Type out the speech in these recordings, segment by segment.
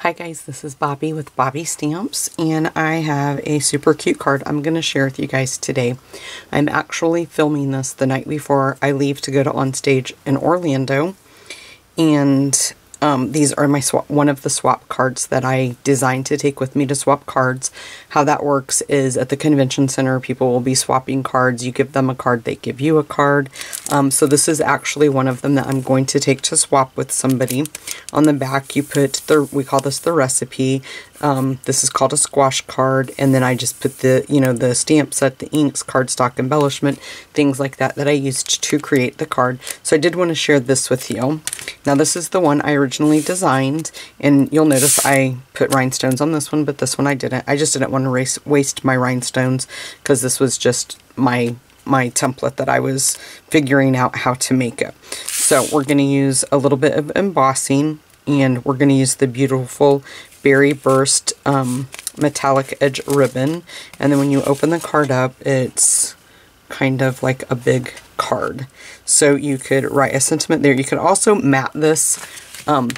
Hi guys, this is Bobby with Bobby Stamps, and I have a super cute card I'm going to share with you guys today. I'm actually filming this the night before I leave to go to On Stage in Orlando, and these are my one of the swap cards that I designed to take with me to swap cards. How that works is at the convention center, people will be swapping cards. You give them a card, they give you a card. So this is actually one of them that I'm going to take to swap with somebody. On the back, you put we call this the recipe. This is called a squash card, and then I just put the, the stamp set, the inks, cardstock embellishment, things like that I used to create the card. So I did want to share this with you. Now this is the one I originally designed, and you'll notice I put rhinestones on this one, but this one I didn't. I just didn't want to waste my rhinestones because this was just my template that I was figuring out how to make it. So we're going to use a little bit of embossing, and we're going to use the beautiful Berry Burst metallic edge ribbon. And then when you open the card up, it's kind of like a big card. So you could write a sentiment there. You could also mat this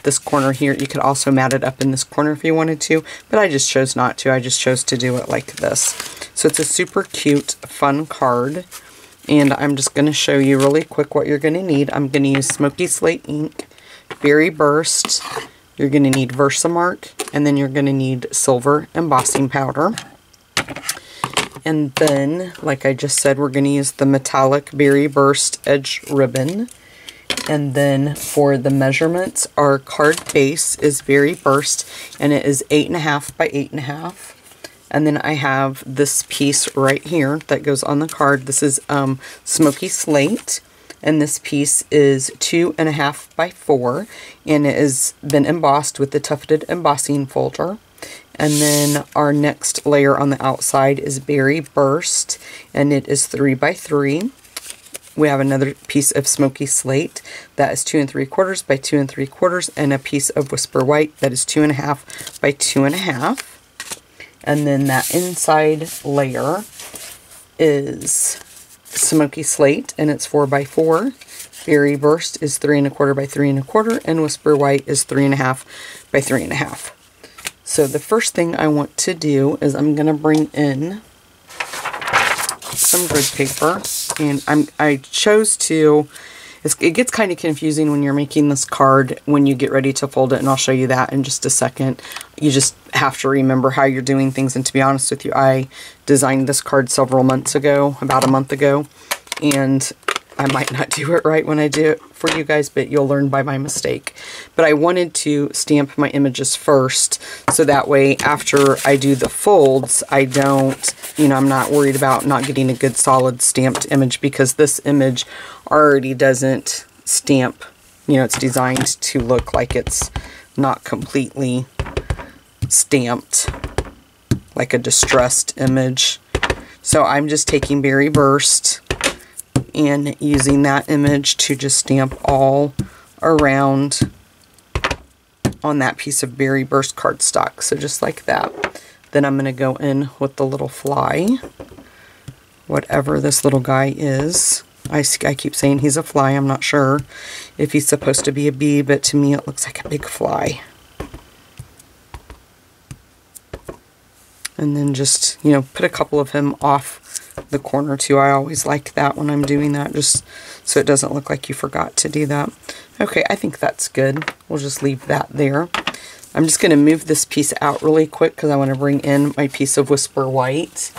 this corner here. You could also mat it up in this corner if you wanted to, but I just chose not to. I just chose to do it like this. So it's a super cute, fun card, and I'm just going to show you really quick what you're going to need. I'm going to use Smoky Slate ink, Berry Burst, you're going to need Versamark, and then you're going to need silver embossing powder. And then, like I just said, we're going to use the metallic Berry Burst edge ribbon. And then for the measurements, our card base is Berry Burst, and it is 8.5 by 8.5. And then I have this piece right here that goes on the card. This is Smoky Slate, and this piece is 2.5 by 4, and it has been embossed with the tufted embossing folder. And then our next layer on the outside is Berry Burst, and it is 3 by 3. We have another piece of Smoky Slate that is 2 3/4 by 2 3/4, and a piece of Whisper White that is 2.5 by 2.5. And then that inside layer is Smoky Slate, and it's 4 by 4. Berry Burst is 3 1/4 by 3 1/4, and Whisper White is 3.5 by 3.5. So the first thing I want to do is I'm going to bring in some grid paper, and I chose to, it gets kind of confusing when you're making this card when you get ready to fold it, and I'll show you that in just a second. You just have to remember how you're doing things, and to be honest with you, I designed this card several months ago, about a month ago, and I might not do it right when I do it for you guys, but you'll learn by my mistake. But I wanted to stamp my images first, so that way after I do the folds, I don't, I'm not worried about not getting a good solid stamped image, because this image already doesn't stamp, it's designed to look like it's not completely stamped, like a distressed image. So I'm just taking Berry Burst and using that image to just stamp all around on that piece of Berry Burst cardstock. So just like that. Then I'm going to go in with the little fly, whatever this little guy is. I keep saying he's a fly. I'm not sure if he's supposed to be a bee, but to me it looks like a big fly. And then just, put a couple of him off the corner too. I always like that when I'm doing that, just so it doesn't look like you forgot to do that. Okay, I think that's good. We'll just leave that there. I'm just going to move this piece out really quick because I want to bring in my piece of Whisper White.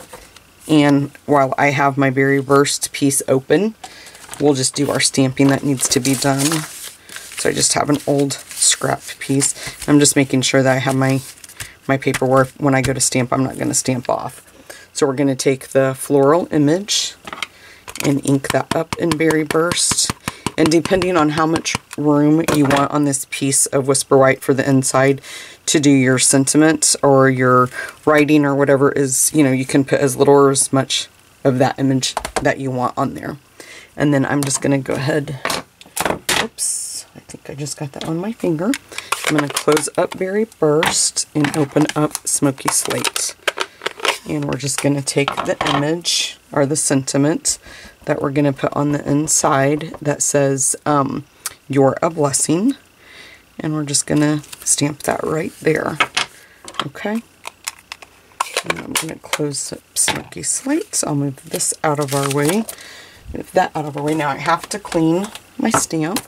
And while I have my Berry Burst piece open, we'll just do our stamping that needs to be done. So I just have an old scrap piece. I'm just making sure that I have my paper where when I go to stamp, I'm not going to stamp off. So we're going to take the floral image and ink that up in Berry Burst. And depending on how much room you want on this piece of Whisper White for the inside to do your sentiment or your writing or whatever is, you can put as little or as much of that image that you want on there. And then I'm just going to go ahead, oops, I think I just got that on my finger. I'm going to close up Berry Burst and open up Smoky Slate. And we're just going to take the image, or the sentiment, that we're going to put on the inside that says, "You're a blessing." And we're just going to stamp that right there. Okay. And I'm going to close up Smoky Slate. I'll move this out of our way. Move that out of our way. Now I have to clean my stamp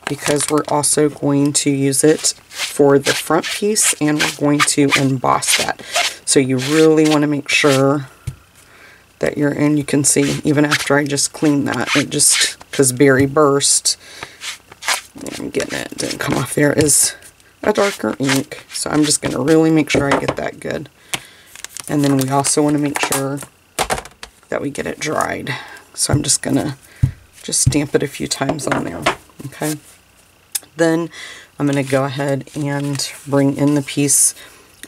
because we're also going to use it for the front piece and we're going to emboss that. So you really want to make sure that you're in. You can see even after I just cleaned that, it just, because Berry Burst, I'm getting it, didn't come off there, is a darker ink. So I'm just going to really make sure I get that good. And then we also want to make sure that we get it dried. So I'm just going to just stamp it a few times on there. Okay. Then I'm going to go ahead and bring in the piece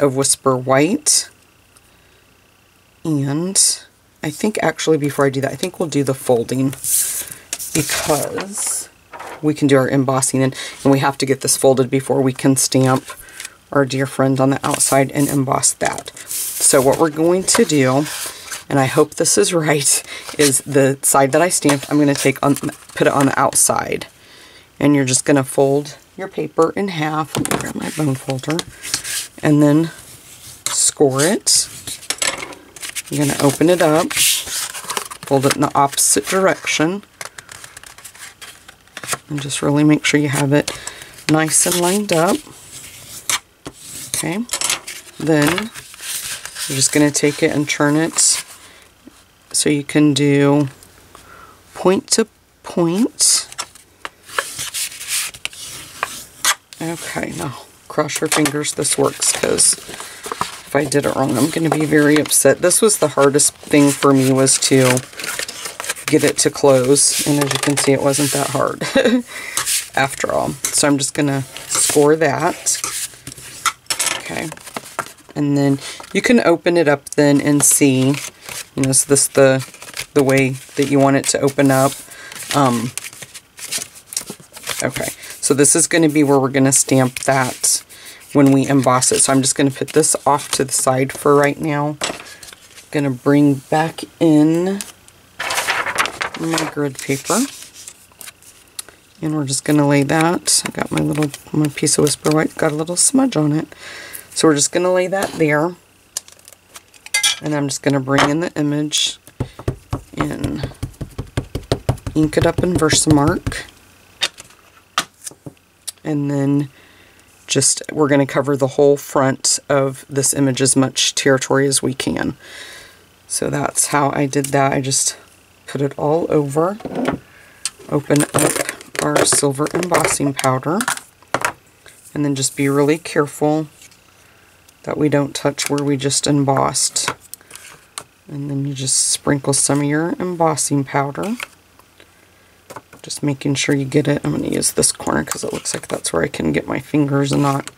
of Whisper White. And I think actually before I do that, I think we'll do the folding because we can do our embossing and we have to get this folded before we can stamp our dear friend on the outside and emboss that. So what we're going to do, and I hope this is right, is the side that I stamped, I'm going to put it on the outside. And you're just going to fold your paper in half. Let me grab my bone folder. And then score it. You're going to open it up, fold it in the opposite direction, and just really make sure you have it nice and lined up. Okay. Then you're just going to take it and turn it so you can do point to point. Okay, now cross your fingers this works, because if I did it wrong, I'm going to be very upset. This was the hardest thing for me, was to get it to close, and as you can see, it wasn't that hard after all. So I'm just going to score that. Okay, and then you can open it up then and see, you know, is this the way that you want it to open up? Okay, so this is going to be where we're going to stamp that when we emboss it. So I'm just going to put this off to the side for right now. I'm going to bring back in my grid paper. And we're just going to lay that. I got my piece of Whisper White, got a little smudge on it. So we're just going to lay that there. And I'm just going to bring in the image and ink it up in Versamark. And then just, we're going to cover the whole front of this image, as much territory as we can. So that's how I did that. I just put it all over, open up our silver embossing powder, and then just be really careful that we don't touch where we just embossed. And then you just sprinkle some of your embossing powder. Just making sure you get it. I'm going to use this corner because it looks like that's where I can get my fingers and not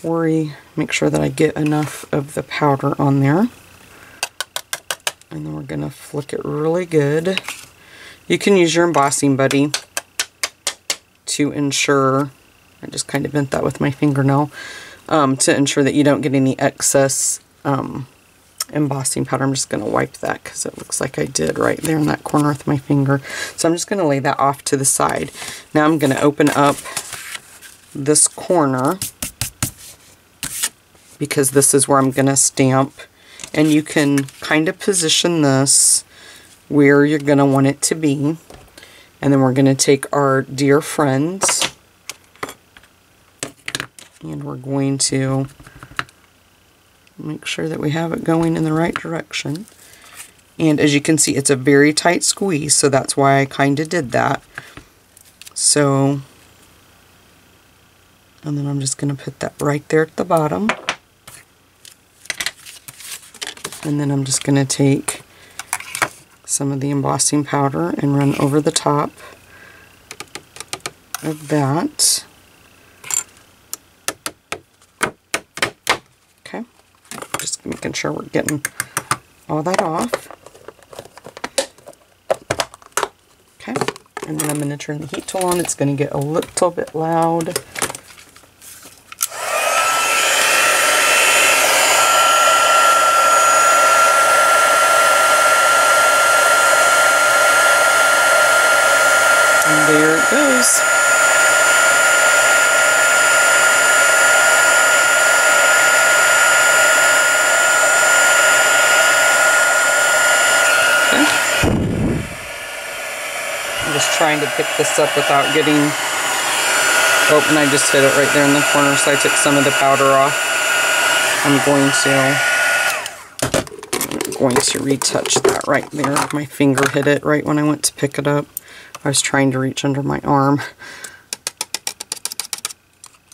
worry. Make sure that I get enough of the powder on there. And then we're going to flick it really good. You can use your embossing buddy to ensure, I just kind of bent that with my fingernail, to ensure that you don't get any excess embossing powder. I'm just going to wipe that because it looks like I did right there in that corner with my finger. So I'm just going to lay that off to the side. Now I'm going to open up this corner because this is where I'm going to stamp, and you can kind of position this where you're going to want it to be. And then we're going to take our dear friends and we're going to make sure that we have it going in the right direction. And as you can see, it's a very tight squeeze, so that's why I kind of did that. So, and then I'm just going to put that right there at the bottom. And then I'm just going to take some of the embossing powder and run over the top of that. Okay, just making sure we're getting all that off. Okay, and then I'm going to turn the heat tool on. It's going to get a little bit loud. And there it goes. trying to pick this up without getting... Oh, and I just hit it right there in the corner, so I took some of the powder off. I'm going to retouch that right there. My finger hit it right when I went to pick it up. I was trying to reach under my arm.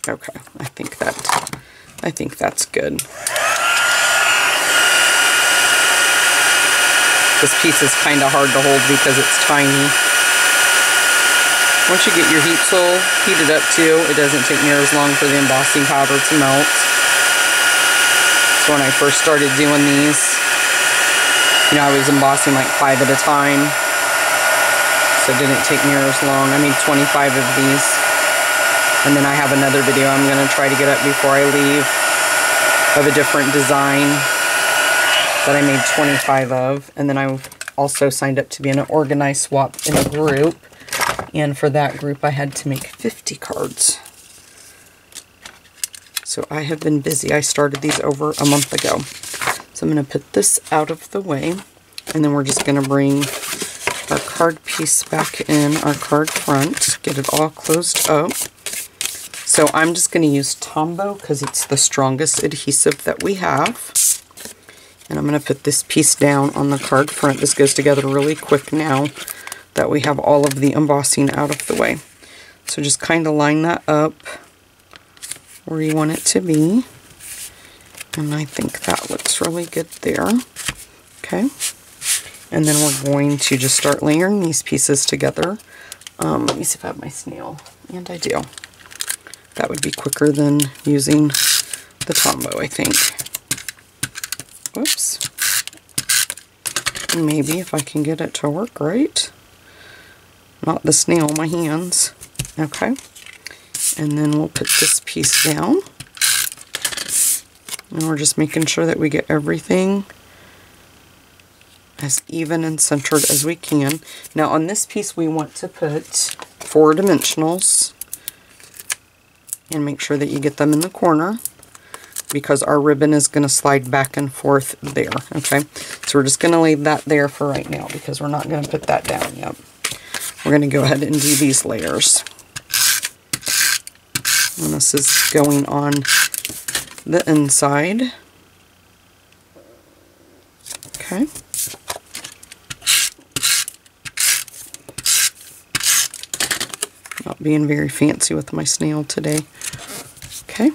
Okay, I think that's good. This piece is kind of hard to hold because it's tiny. Once you get your heat tool heated up too, it doesn't take near as long for the embossing powder to melt. So when I first started doing these, you know, I was embossing like 5 at a time. So it didn't take near as long. I made 25 of these. And then I have another video I'm going to try to get up before I leave of a different design that I made 25 of. And then I also signed up to be in an organized swap in a group. And for that group I had to make 50 cards. So I have been busy. I started these over a month ago. So I'm going to put this out of the way. And then we're just going to bring our card piece back in, our card front. Get it all closed up. So I'm just going to use Tombow because it's the strongest adhesive that we have. And I'm going to put this piece down on the card front. This goes together really quick now that we have all of the embossing out of the way. So just kind of line that up where you want it to be. And I think that looks really good there. Okay. And then we're going to just start layering these pieces together. Let me see if I have my snail. And I do. That would be quicker than using the Tombow, I think. Whoops. Maybe if I can get it to work right. Not the snail, my hands. Okay. And then we'll put this piece down. And we're just making sure that we get everything as even and centered as we can. Now on this piece we want to put 4 dimensionals. And make sure that you get them in the corner because our ribbon is going to slide back and forth there. Okay, so we're just going to lay that there for right now because we're not going to put that down yet. We're going to go ahead and do these layers. And this is going on the inside. Okay. Not being very fancy with my snail today. Okay,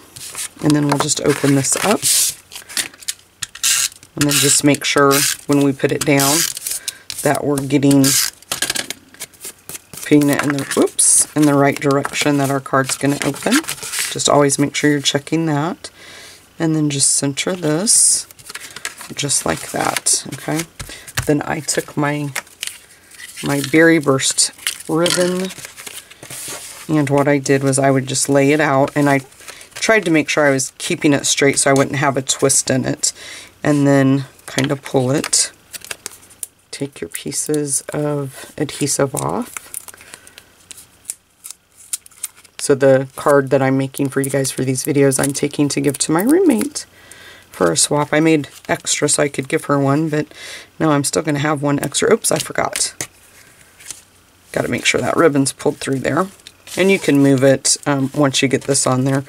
and then we'll just open this up. And then just make sure when we put it down that we're putting it in the, in the right direction that our card's going to open. Just always make sure you're checking that. And then just center this just like that. Okay, then I took my Berry Burst ribbon. And what I did was I would just lay it out, and I tried to make sure I was keeping it straight so I wouldn't have a twist in it. And then kind of pull it. Take your pieces of adhesive off. So the card that I'm making for you guys for these videos, I'm taking to give to my roommate for a swap. I made extra so I could give her one, but no, I'm still going to have one extra. Oops, I forgot. Got to make sure that ribbon's pulled through there. And you can move it once you get this on there,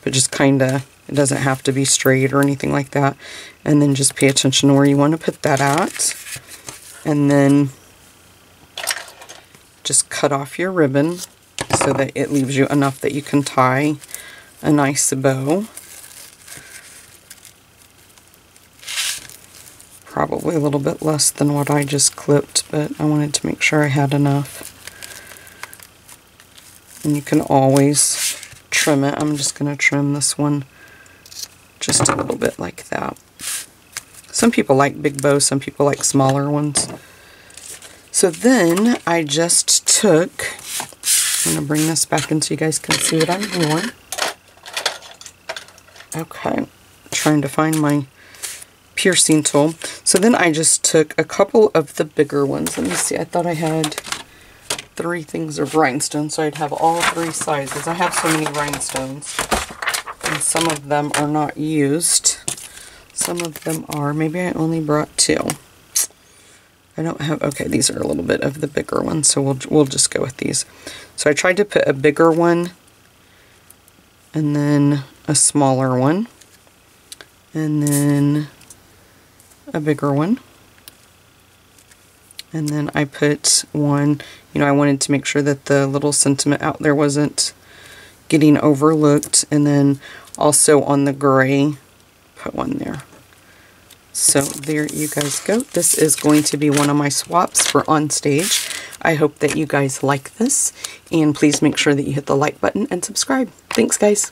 but just kind of, it doesn't have to be straight or anything like that. And then just pay attention to where you want to put that at. And then just cut off your ribbon so that it leaves you enough that you can tie a nice bow. Probably a little bit less than what I just clipped, but I wanted to make sure I had enough. And you can always trim it. I'm just going to trim this one just a little bit like that. Some people like big bows, some people like smaller ones. So then I just took, I'm going to bring this back in so you guys can see what I'm doing. Okay, trying to find my piercing tool. So then I just took a couple of the bigger ones. Let me see, I thought I had 3 things of rhinestones, so I'd have all 3 sizes. I have so many rhinestones, and some of them are not used. Some of them are. Maybe I only brought 2. I don't have, okay, these are a little bit of the bigger ones, so we'll just go with these. So I tried to put a bigger one and then a smaller one and then a bigger one. And then I put one, you know, I wanted to make sure that the little sentiment out there wasn't getting overlooked. And then also on the gray, put one there. So there you guys go. This is going to be one of my swaps for on stage. I hope that you guys like this. And please make sure that you hit the like button and subscribe. Thanks, guys.